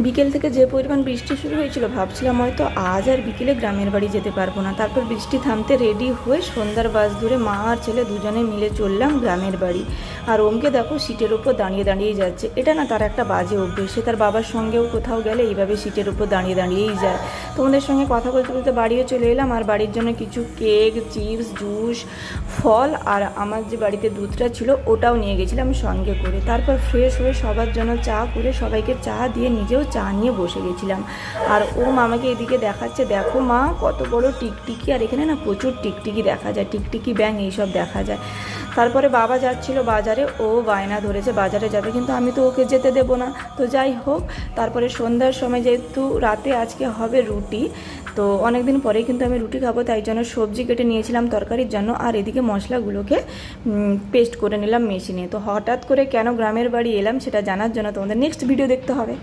বিকেল থেকে যে পরিমাণ বৃষ্টি শুরু হয়েছিল ভাবছিলাম হয়তো আজ আর বিকেলে গ্রামের বাড়ি যেতে পারবো না। তারপর বৃষ্টি থামতে রেডি হয়ে সন্ধ্যার বাস ধরে মা আর ছেলে দুজনে মিলে চললাম গ্রামের বাড়ি। আর ওমকে দেখো সিটের উপর দাঁড়িয়ে দাঁড়িয়েই যাচ্ছে। এটা না তার একটা বাজে অভ্যেস। সে তার বাবার সঙ্গেও কোথাও গেলে এইভাবে সিটের উপর দাঁড়িয়ে দাঁড়িয়েই যায়। তোমাদের সঙ্গে কথা বলতে বলতে বাড়িও চলে এলাম। আর বাড়ির জন্য কিছু কেক, চিপস, জুস, ফল আর আমার যে বাড়িতে দুধটা ছিল ওটাও নিয়ে গেছিলাম সঙ্গে করে। তারপর ফ্রেশ হয়ে সবার জন্য চা করে সবাইকে চা দিয়ে নিজেও চা নিয়ে বসে গেছিলাম। আর ও মামাকে এদিকে দেখাচ্ছে, দেখো মা কত বড় টিকটিকি। আর এখানে না প্রচুর টিকটিকি দেখা যায়, টিকটিকি ব্যাঙ এইসব দেখা যায়। তারপরে বাবা যাচ্ছিল বাজারে, ও বায়না ধরেছে বাজারে যাবে, কিন্তু আমি তো ওকে যেতে দেবো না। তো যাই হোক, তারপরে সন্ধ্যার সময় যেহেতু রাতে আজকে হবে রুটি, তো অনেক দিন পরেই কিন্তু আমি রুটি খাবো, তাই জন্য সবজি কেটে নিয়েছিলাম তরকারির জন্য। আর এদিকে মশলাগুলোকে পেস্ট করে নিলাম মেশিনে। তো হঠাৎ করে কেন গ্রামের বাড়ি এলাম সেটা জানার জন্য তোমাদের নেক্সট ভিডিও দেখতে হবে।